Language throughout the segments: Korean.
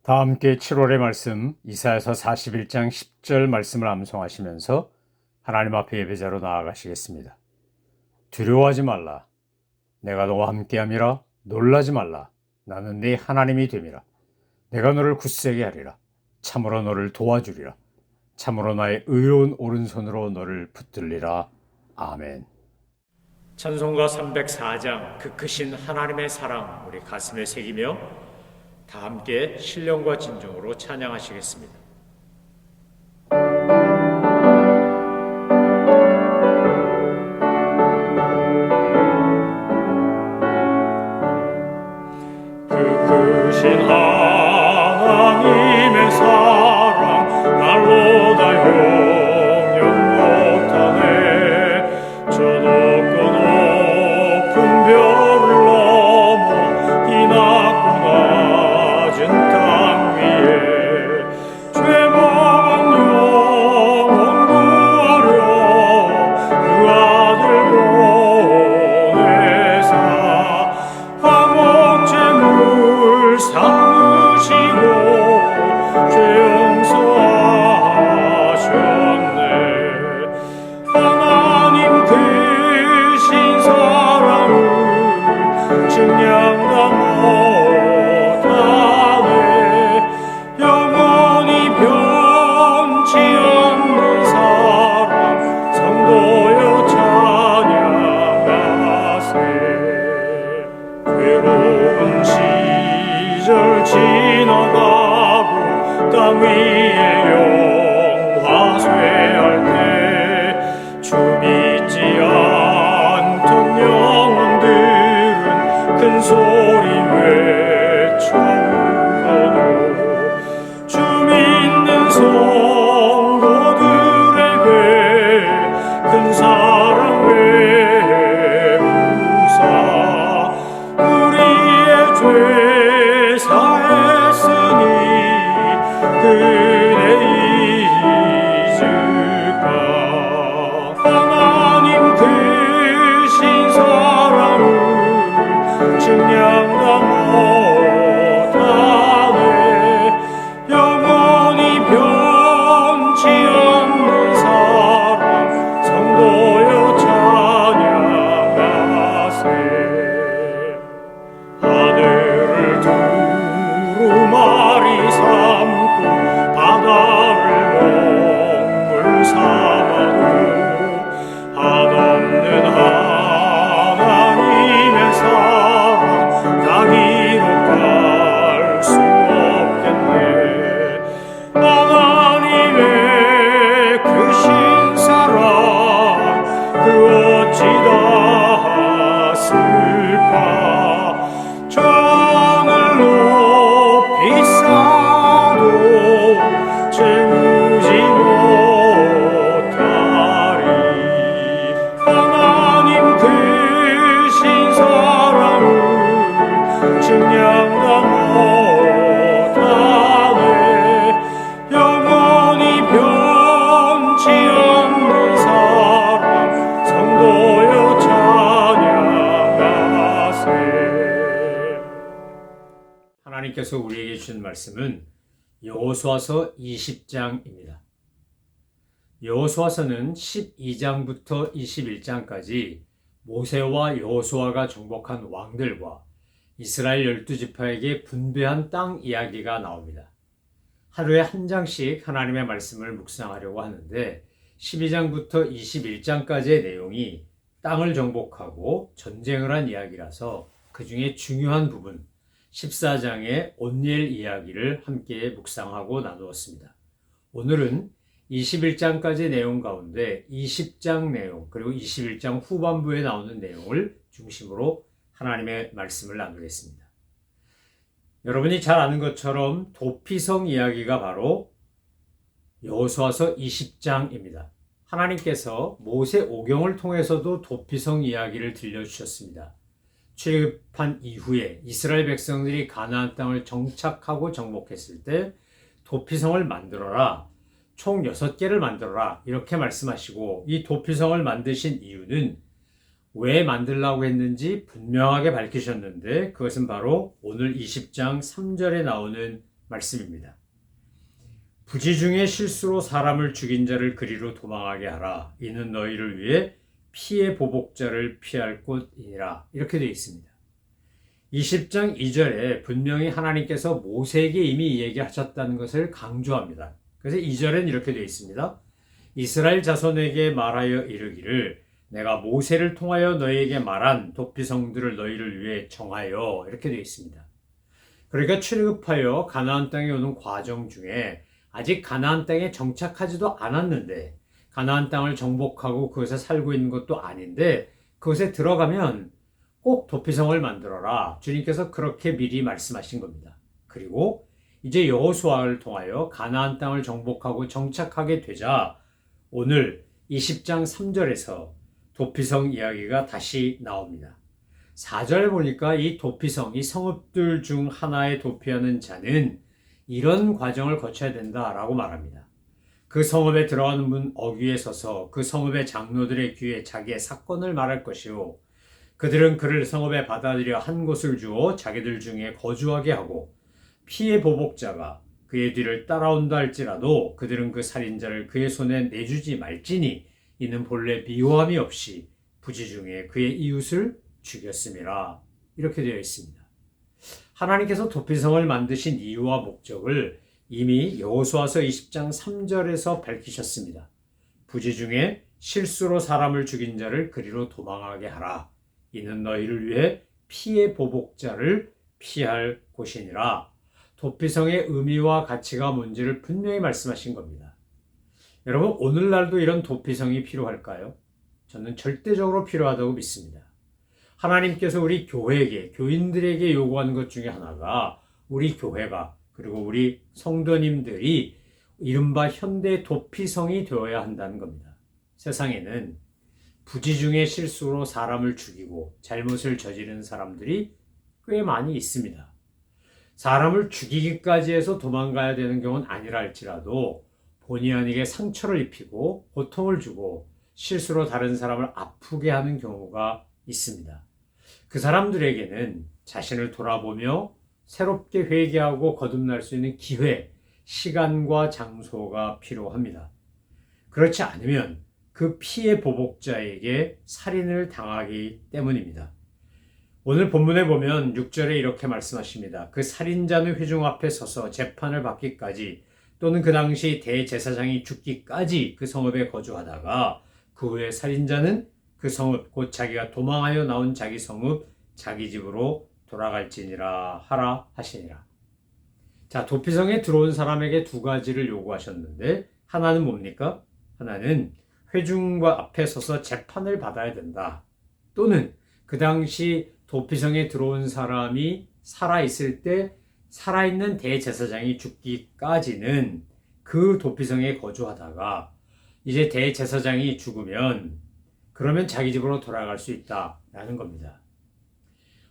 다 함께 7월의 말씀 이사야서 41장 10절 말씀을 암송하시면서 하나님 앞에 예배자로 나아가시겠습니다. 두려워하지 말라. 내가 너와 함께함이라. 놀라지 말라. 나는 네 하나님이 됨이라. 내가 너를 굳세게 하리라. 참으로 너를 도와주리라. 참으로 나의 의로운 오른손으로 너를 붙들리라. 아멘. 찬송가 304장 그 크신 하나님의 사랑 우리 가슴에 새기며 다 함께 신령과 진정으로 찬양하시겠습니다. 그 크신 하나님의 사랑 날로 다 용영 못하네. 저 높고 높은 별을 넘어 이 낮고 낮은 땅 위에 죄범한 영혼 구하려 그 아들 보내사 화목제물 삼으시고 죄 용서하셨네. 하나님 크신 사랑을 증량다 못하네. 영원히 변치 않는 사랑 성도여 찬양하세. 괴로운 시절 지나가고 땅 위에 영화 쇠할 때 주 믿지 않던 영혼들은 큰 소리 외쳐 울어도 주 믿는 성도들에게 큰 사랑 베푸사 우리의 죄 사했으니 그대 잊을까. 하나님 크신 사랑을 증량다 못하네. 영원히 변치 않는 사랑 성도여 찬양하세. 하늘을 두루마리 삼고 바다를 먹물 삼아도 한없는 하나님의 사랑 다 기록할 수 없겠네. 하나님의 크신 사랑 그 어찌 닿았을까. 천을 높이 쌓아도 채우지 못하리. 하나님 크신 사랑을 증량다 못하네. 영원히 변치 않는 사랑 성도여 찬양하세. 하나님께서 우리에게 주신 말씀은 여호수아서 20장입니다. 여호수아서는 12장부터 21장까지 모세와 여호수아가 정복한 왕들과 이스라엘 12지파에게 분배한 땅 이야기가 나옵니다. 하루에 한 장씩 하나님의 말씀을 묵상하려고 하는데 12장부터 21장까지의 내용이 땅을 정복하고 전쟁을 한 이야기라서 그 중에 중요한 부분 14장의 온니엘 이야기를 함께 묵상하고 나누었습니다. 오늘은 21장까지의 내용 가운데 20장 내용 그리고 21장 후반부에 나오는 내용을 중심으로 하나님의 말씀을 나누겠습니다. 여러분이 잘 아는 것처럼 도피성 이야기가 바로 여호수아서 20장입니다. 하나님께서 모세 오경을 통해서도 도피성 이야기를 들려주셨습니다. 출애굽한 이후에 이스라엘 백성들이 가나안 땅을 정착하고 정복했을 때 도피성을 만들어라. 총 6개를 만들어라. 이렇게 말씀하시고 이 도피성을 만드신 이유는 왜 만들라고 했는지 분명하게 밝히셨는데 그것은 바로 오늘 20장 3절에 나오는 말씀입니다. 부지 중에 실수로 사람을 죽인 자를 그리로 도망하게 하라. 이는 너희를 위해 피의 보복자를 피할 곳이니라. 이렇게 되어 있습니다. 20장 2절에 분명히 하나님께서 모세에게 이미 얘기하셨다는 것을 강조합니다. 그래서 2절엔 이렇게 되어 있습니다. 이스라엘 자손에게 말하여 이르기를 내가 모세를 통하여 너희에게 말한 도피성들을 너희를 위해 정하여 이렇게 되어 있습니다. 그러니까 출애굽하여 가나안 땅에 오는 과정 중에 아직 가나안 땅에 정착하지도 않았는데 가나안 땅을 정복하고 그것에 살고 있는 것도 아닌데 그것에 들어가면 꼭 도피성을 만들어라. 주님께서 그렇게 미리 말씀하신 겁니다. 그리고 이제 여호수아를 통하여 가나안 땅을 정복하고 정착하게 되자 오늘 20장 3절에서 도피성 이야기가 다시 나옵니다. 4절에 보니까 이 도피성, 이 성읍들 중 하나에 도피하는 자는 이런 과정을 거쳐야 된다라고 말합니다. 그 성읍에 들어가는 문 어귀에 서서 그 성읍의 장로들의 귀에 자기의 사건을 말할 것이요. 그들은 그를 성읍에 받아들여 한 곳을 주어 자기들 중에 거주하게 하고 피의 보복자가 그의 뒤를 따라온다 할지라도 그들은 그 살인자를 그의 손에 내주지 말지니 이는 본래 미워함이 없이 부지 중에 그의 이웃을 죽였음이라. 이렇게 되어 있습니다. 하나님께서 도피성을 만드신 이유와 목적을 이미 여호수아서 20장 3절에서 밝히셨습니다. 부지 중에 실수로 사람을 죽인 자를 그리로 도망하게 하라. 이는 너희를 위해 피의 보복자를 피할 곳이니라. 도피성의 의미와 가치가 뭔지를 분명히 말씀하신 겁니다. 여러분, 오늘날도 이런 도피성이 필요할까요? 저는 절대적으로 필요하다고 믿습니다. 하나님께서 우리 교회에게, 교인들에게 요구하는 것 중에 하나가 우리 교회가 그리고 우리 성도님들이 이른바 현대 도피성이 되어야 한다는 겁니다. 세상에는 부지 중에 실수로 사람을 죽이고 잘못을 저지른 사람들이 꽤 많이 있습니다. 사람을 죽이기까지 해서 도망가야 되는 경우는 아니라 할지라도 본의 아니게 상처를 입히고 고통을 주고 실수로 다른 사람을 아프게 하는 경우가 있습니다. 그 사람들에게는 자신을 돌아보며 새롭게 회개하고 거듭날 수 있는 기회, 시간과 장소가 필요합니다. 그렇지 않으면 그 피해 보복자에게 살인을 당하기 때문입니다. 오늘 본문에 보면 6절에 이렇게 말씀하십니다. 그 살인자는 회중 앞에 서서 재판을 받기까지 또는 그 당시 대제사장이 죽기까지 그 성읍에 거주하다가 그 후에 살인자는 그 성읍 곧 자기가 도망하여 나온 자기 성읍 자기 집으로 돌아갈지니라 하라 하시니라. 자, 도피성에 들어온 사람에게 두 가지를 요구하셨는데 하나는 뭡니까? 하나는 회중과 앞에 서서 재판을 받아야 된다. 또는 그 당시 도피성에 들어온 사람이 살아있을 때 살아있는 대제사장이 죽기까지는 그 도피성에 거주하다가 이제 대제사장이 죽으면 그러면 자기 집으로 돌아갈 수 있다라는 겁니다.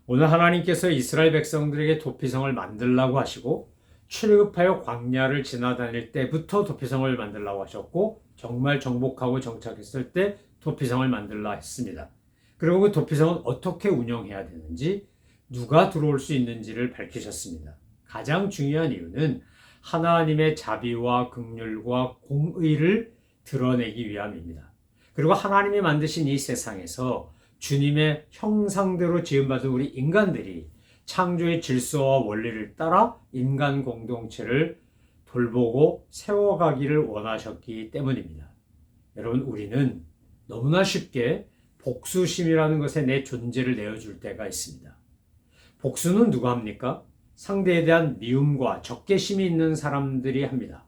오늘 하나님께서 이스라엘 백성들에게 도피성을 만들라고 하시고 출애굽하여 광야를 지나다닐 때부터 도피성을 만들라고 하셨고 정말 정복하고 정착했을 때 도피성을 만들라 했습니다. 그리고 그 도피성은 어떻게 운영해야 되는지 누가 들어올 수 있는지를 밝히셨습니다. 가장 중요한 이유는 하나님의 자비와 긍휼과 공의를 드러내기 위함입니다. 그리고 하나님이 만드신 이 세상에서 주님의 형상대로 지음받은 우리 인간들이 창조의 질서와 원리를 따라 인간 공동체를 돌보고 세워가기를 원하셨기 때문입니다. 여러분, 우리는 너무나 쉽게 복수심이라는 것에 내 존재를 내어줄 때가 있습니다. 복수는 누가 합니까? 상대에 대한 미움과 적개심이 있는 사람들이 합니다.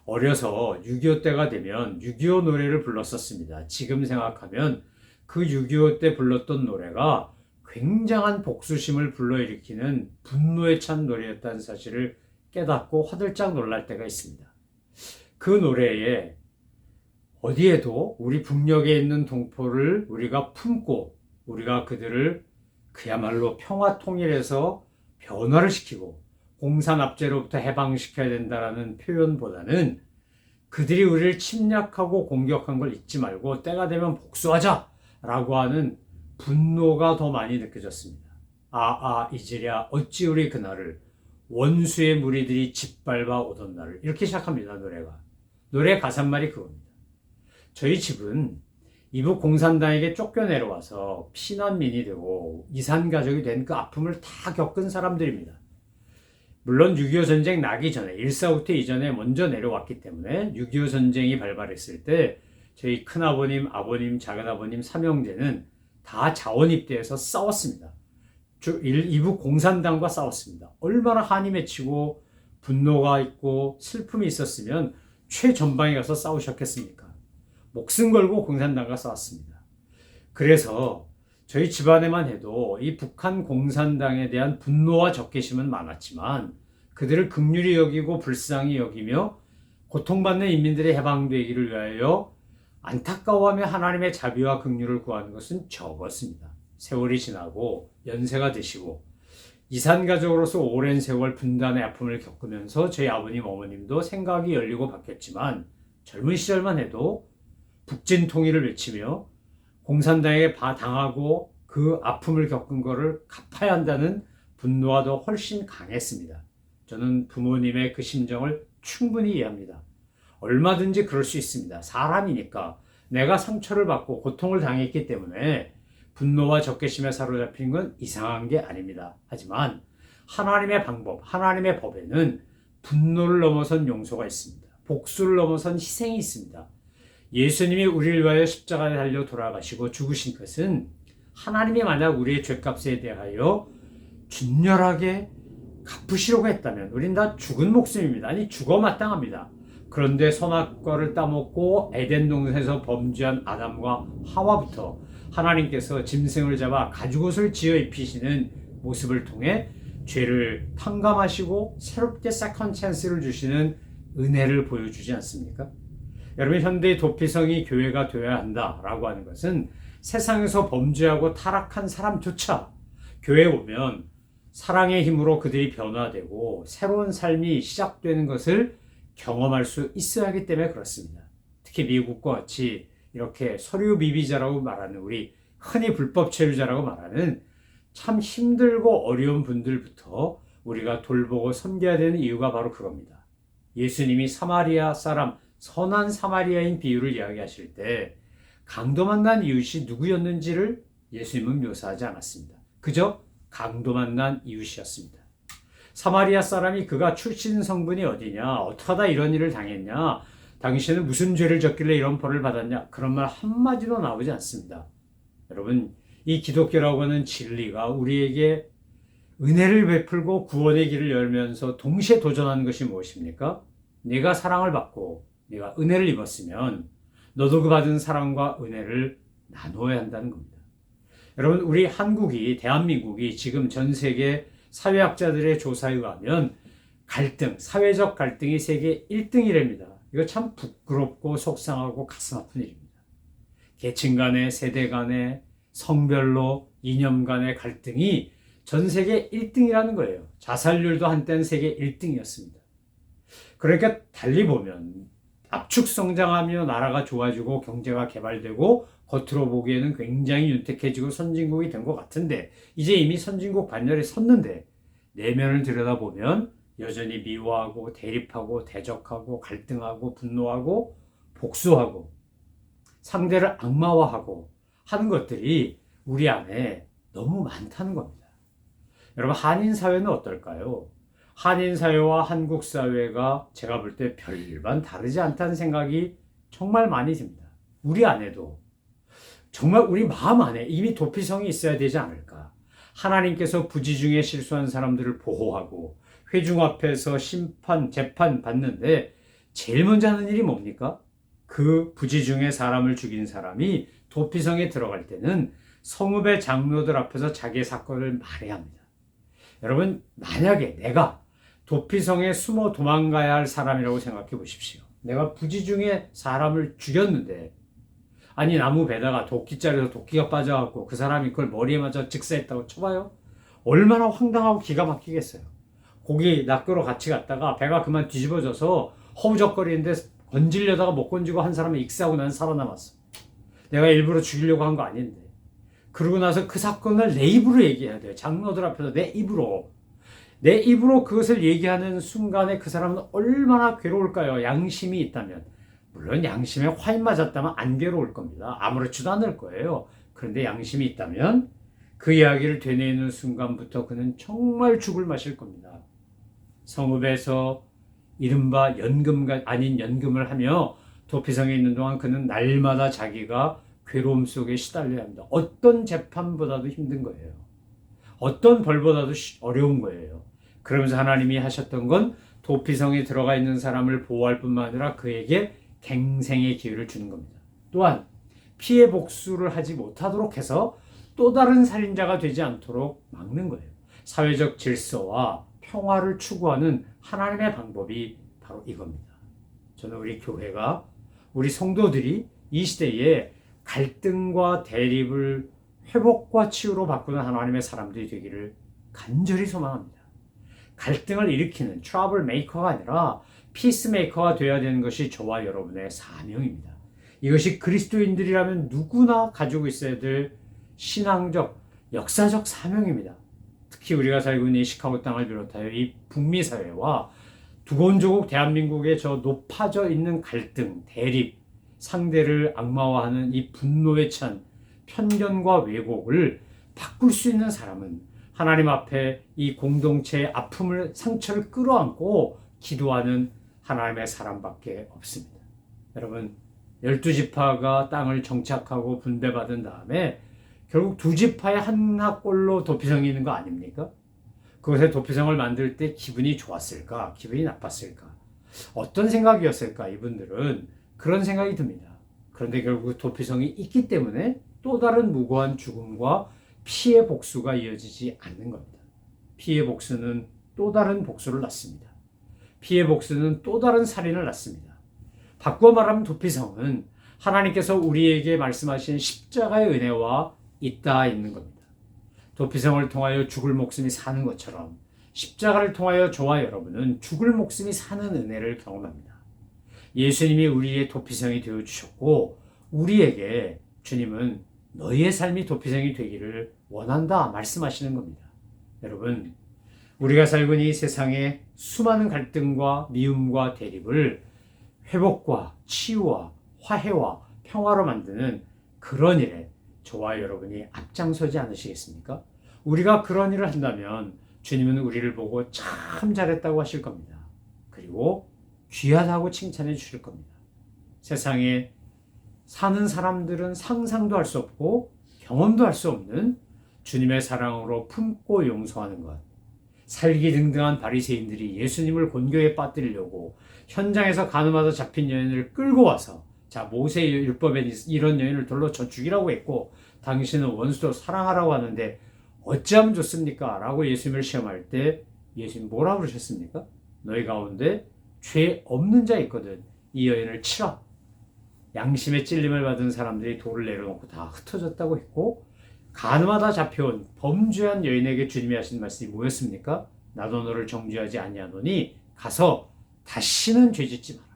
어려서 6.25 때가 되면 6.25 노래를 불렀었습니다. 지금 생각하면 그 6.25 때 불렀던 노래가 굉장한 복수심을 불러일으키는 분노에 찬 노래였다는 사실을 깨닫고 화들짝 놀랄 때가 있습니다. 그 노래에 어디에도 우리 북녘에 있는 동포를 우리가 품고 우리가 그들을 그야말로 평화 통일해서 변화를 시키고 공산압제로부터 해방시켜야 된다라는 표현보다는 그들이 우리를 침략하고 공격한 걸 잊지 말고 때가 되면 복수하자라고 하는 분노가 더 많이 느껴졌습니다. 이제랴 어찌 우리 그날을 원수의 무리들이 짓밟아 오던 날을. 이렇게 시작합니다. 노래가. 노래 가사말이 그겁니다. 저희 집은 이북 공산당에게 쫓겨내려와서 피난민이 되고 이산가족이 된 그 아픔을 다 겪은 사람들입니다. 물론 6.25 전쟁 나기 전에 1.4 이전에 먼저 내려왔기 때문에 6.25 전쟁이 발발했을 때 저희 큰아버님, 아버님, 작은아버님, 삼형제는 다 자원입대해서 싸웠습니다. 이북 공산당과 싸웠습니다. 얼마나 한이 맺히고 분노가 있고 슬픔이 있었으면 최전방에 가서 싸우셨겠습니까? 목숨 걸고 공산당과 싸웠습니다. 그래서 저희 집안에만 해도 이 북한 공산당에 대한 분노와 적개심은 많았지만 그들을 긍휼히 여기고 불쌍히 여기며 고통받는 인민들의 해방되기를 위하여 안타까워하며 하나님의 자비와 긍휼을 구하는 것은 적었습니다. 세월이 지나고 연세가 드시고 이산가족으로서 오랜 세월 분단의 아픔을 겪으면서 저희 아버님, 어머님도 생각이 열리고 바뀌었지만 젊은 시절만 해도 북진 통일을 외치며 공산당에게 당하고 그 아픔을 겪은 것을 갚아야 한다는 분노가 더 훨씬 강했습니다. 저는 부모님의 그 심정을 충분히 이해합니다. 얼마든지 그럴 수 있습니다. 사람이니까 내가 상처를 받고 고통을 당했기 때문에 분노와 적개심에 사로잡힌 건 이상한 게 아닙니다. 하지만 하나님의 방법, 하나님의 법에는 분노를 넘어선 용서가 있습니다. 복수를 넘어선 희생이 있습니다. 예수님이 우리를 위하여 십자가에 달려 돌아가시고 죽으신 것은 하나님이 만약 우리의 죄값에 대하여 준열하게 갚으시려고 했다면 우린 다 죽은 목숨입니다. 아니 죽어 마땅합니다. 그런데 선악과를 따먹고 에덴 동산에서 범죄한 아담과 하와부터 하나님께서 짐승을 잡아 가죽옷을 지어 입히시는 모습을 통해 죄를 탕감하시고 새롭게 세컨 찬스를 주시는 은혜를 보여주지 않습니까? 여러분, 현대의 도피성이 교회가 되어야 한다라고 하는 것은 세상에서 범죄하고 타락한 사람조차 교회에 오면 사랑의 힘으로 그들이 변화되고 새로운 삶이 시작되는 것을 경험할 수 있어야 하기 때문에 그렇습니다. 특히 미국과 같이 이렇게 서류 미비자라고 말하는 우리 흔히 불법 체류자라고 말하는 참 힘들고 어려운 분들부터 우리가 돌보고 섬겨야 되는 이유가 바로 그겁니다. 예수님이 사마리아 사람, 선한 사마리아인 비유를 이야기하실 때 강도 만난 이웃이 누구였는지를 예수님은 묘사하지 않았습니다. 그저 강도 만난 이웃이었습니다. 사마리아 사람이 그가 출신 성분이 어디냐, 어떡하다 이런 일을 당했냐, 당신은 무슨 죄를 졌길래 이런 벌을 받았냐, 그런 말 한마디도 나오지 않습니다. 여러분, 이 기독교라고 하는 진리가 우리에게 은혜를 베풀고 구원의 길을 열면서 동시에 도전하는 것이 무엇입니까? 내가 사랑을 받고 내가 은혜를 입었으면 너도 그 받은 사랑과 은혜를 나누어야 한다는 겁니다. 여러분, 우리 한국이, 대한민국이 지금 전 세계 사회학자들의 조사에 의하면 갈등, 사회적 갈등이 세계 1등이랍니다. 이거 참 부끄럽고 속상하고 가슴 아픈 일입니다. 계층 간의, 세대 간의, 성별로, 이념 간의 갈등이 전 세계 1등이라는 거예요. 자살률도 한때는 세계 1등이었습니다. 그러니까 달리 보면 압축 성장하며 나라가 좋아지고 경제가 개발되고 겉으로 보기에는 굉장히 윤택해지고 선진국이 된 것 같은데 이제 이미 선진국 반열에 섰는데 내면을 들여다보면 여전히 미워하고 대립하고 대적하고 갈등하고 분노하고 복수하고 상대를 악마화하고 하는 것들이 우리 안에 너무 많다는 겁니다. 여러분, 한인 사회는 어떨까요? 한인 사회와 한국 사회가 제가 볼 때 별반 다르지 않다는 생각이 정말 많이 듭니다. 우리 안에도 정말 우리 마음 안에 이미 도피성이 있어야 되지 않을까. 하나님께서 부지 중에 실수한 사람들을 보호하고 회중 앞에서 심판, 재판 받는데 제일 먼저 하는 일이 뭡니까? 그 부지 중에 사람을 죽인 사람이 도피성에 들어갈 때는 성읍의 장로들 앞에서 자기의 사건을 말해야 합니다. 여러분, 만약에 내가 도피성에 숨어 도망가야 할 사람이라고 생각해 보십시오. 내가 부지 중에 사람을 죽였는데 아니 나무 베다가 도끼자리에서 도끼가 빠져갖고 그 사람이 그걸 머리에 맞아 즉사했다고 쳐봐요. 얼마나 황당하고 기가 막히겠어요. 고기 낚으러 같이 갔다가 배가 그만 뒤집어져서 허우적거리는데 건지려다가 못 건지고 한 사람이 익사하고 난 살아남았어. 내가 일부러 죽이려고 한 거 아닌데. 그러고 나서 그 사건을 내 입으로 얘기해야 돼요. 장로들 앞에서 내 입으로. 내 입으로 그것을 얘기하는 순간에 그 사람은 얼마나 괴로울까요? 양심이 있다면. 물론 양심에 화인 맞았다면 안 괴로울 겁니다. 아무렇지도 않을 거예요. 그런데 양심이 있다면 그 이야기를 되뇌이는 순간부터 그는 정말 죽을 맛일 겁니다. 성읍에서 이른바 연금가 아닌 연금을 하며 도피성에 있는 동안 그는 날마다 자기가 괴로움 속에 시달려야 합니다. 어떤 재판보다도 힘든 거예요. 어떤 벌보다도 어려운 거예요. 그러면서 하나님이 하셨던 건 도피성에 들어가 있는 사람을 보호할 뿐만 아니라 그에게 갱생의 기회를 주는 겁니다. 또한 피해 복수를 하지 못하도록 해서 또 다른 살인자가 되지 않도록 막는 거예요. 사회적 질서와 평화를 추구하는 하나님의 방법이 바로 이겁니다. 저는 우리 교회가, 우리 성도들이 이 시대에 갈등과 대립을 회복과 치유로 바꾸는 하나님의 사람들이 되기를 간절히 소망합니다. 갈등을 일으키는 트러블 메이커가 아니라 피스메이커가 되어야 되는 것이 저와 여러분의 사명입니다. 이것이 그리스도인들이라면 누구나 가지고 있어야 될 신앙적, 역사적 사명입니다. 특히 우리가 살고 있는 이 시카고 땅을 비롯하여 이 북미 사회와 두꺼운 조국 대한민국의 저 높아져 있는 갈등, 대립, 상대를 악마화하는 이 분노에 찬 편견과 왜곡을 바꿀 수 있는 사람은 하나님 앞에 이 공동체의 아픔을, 상처를 끌어안고 기도하는 하나님의 사람밖에 없습니다. 여러분, 12지파가 땅을 정착하고 분배받은 다음에 결국 두 지파의 하나꼴로 도피성이 있는 거 아닙니까? 그것에 도피성을 만들 때 기분이 좋았을까? 기분이 나빴을까? 어떤 생각이었을까? 이분들은 그런 생각이 듭니다. 그런데 결국 도피성이 있기 때문에 또 다른 무고한 죽음과 피해 복수가 이어지지 않는 겁니다. 피해 복수는 또 다른 복수를 낳습니다. 피해 복수는 또 다른 살인을 낳습니다. 바꾸어 말하면 도피성은 하나님께서 우리에게 말씀하신 십자가의 은혜와 있다 있는 겁니다. 도피성을 통하여 죽을 목숨이 사는 것처럼 십자가를 통하여 저와 여러분은 죽을 목숨이 사는 은혜를 경험합니다. 예수님이 우리의 도피성이 되어주셨고 우리에게 주님은 너희의 삶이 도피성이 되기를 원한다 말씀하시는 겁니다. 여러분, 우리가 살고 있는 이 세상의 수많은 갈등과 미움과 대립을 회복과 치유와 화해와 평화로 만드는 그런 일에 저와 여러분이 앞장서지 않으시겠습니까? 우리가 그런 일을 한다면 주님은 우리를 보고 참 잘했다고 하실 겁니다. 그리고 귀하다고 칭찬해 주실 겁니다. 세상에 사는 사람들은 상상도 할 수 없고 경험도 할 수 없는 주님의 사랑으로 품고 용서하는 것. 살기등등한 바리새인들이 예수님을 곤교에 빠뜨리려고 현장에서 가늠하다 잡힌 여인을 끌고 와서 자, 모세 율법에 이런 여인을 돌로 쳐 죽이라고 했고 당신은 원수도 사랑하라고 하는데 어찌하면 좋습니까? 라고 예수님을 시험할 때 예수님 뭐라고 그러셨습니까? 너희 가운데 죄 없는 자 있거든. 이 여인을 치라. 양심의 찔림을 받은 사람들이 돌을 내려놓고 다 흩어졌다고 했고 가늠하다 잡혀온 범죄한 여인에게 주님이 하신 말씀이 뭐였습니까? 나도 너를 정죄하지 아니하노니 가서 다시는 죄짓지 마라.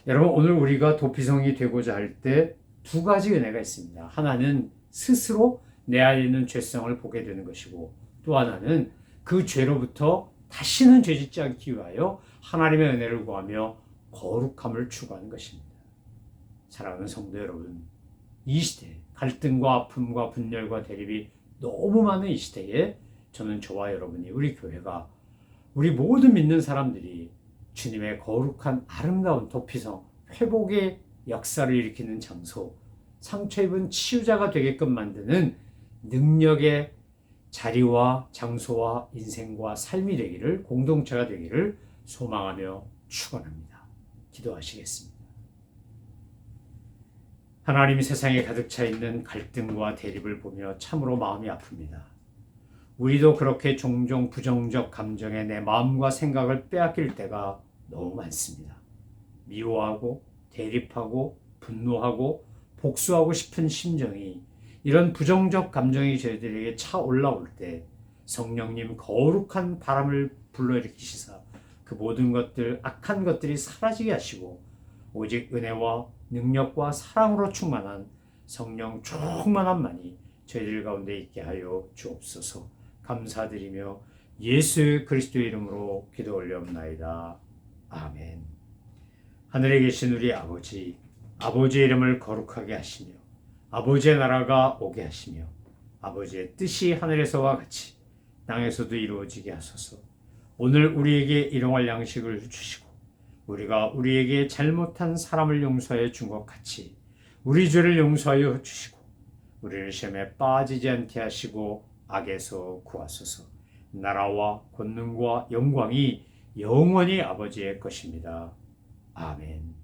여러분, 오늘 우리가 도피성이 되고자 할 때 두 가지 은혜가 있습니다. 하나는 스스로 내 안에 있는 죄성을 보게 되는 것이고 또 하나는 그 죄로부터 다시는 죄짓지 않기 위하여 하나님의 은혜를 구하며 거룩함을 추구하는 것입니다. 사랑하는 성도 여러분, 이 시대 갈등과 아픔과 분열과 대립이 너무 많은 이 시대에 저는 저와 여러분이 우리 교회가 우리 모든 믿는 사람들이 주님의 거룩한 아름다운 도피성 회복의 역사를 일으키는 장소, 상처 입은 치유자가 되게끔 만드는 능력의 자리와 장소와 인생과 삶이 되기를, 공동체가 되기를 소망하며 축원합니다. 기도하시겠습니다. 하나님이 세상에 가득 차 있는 갈등과 대립을 보며 참으로 마음이 아픕니다. 우리도 그렇게 종종 부정적 감정에 내 마음과 생각을 빼앗길 때가 너무 많습니다. 미워하고 대립하고 분노하고 복수하고 싶은 심정이, 이런 부정적 감정이 저희들에게 차 올라올 때 성령님 거룩한 바람을 불러일으키시사 그 모든 것들, 악한 것들이 사라지게 하시고 오직 은혜와 능력과 사랑으로 충만한 성령 충만함만이 저희들 가운데 있게 하여 주옵소서. 감사드리며 예수 그리스도의 이름으로 기도 올려옵나이다. 아멘. 하늘에 계신 우리 아버지, 아버지의 이름을 거룩하게 하시며 아버지의 나라가 오게 하시며 아버지의 뜻이 하늘에서와 같이 땅에서도 이루어지게 하소서. 오늘 우리에게 일용할 양식을 주시고 우리가 우리에게 잘못한 사람을 용서해 준 것 같이 우리 죄를 용서하여 주시고 우리를 시험에 빠지지 않게 하시고 악에서 구하소서. 나라와 권능과 영광이 영원히 아버지의 것입니다. 아멘.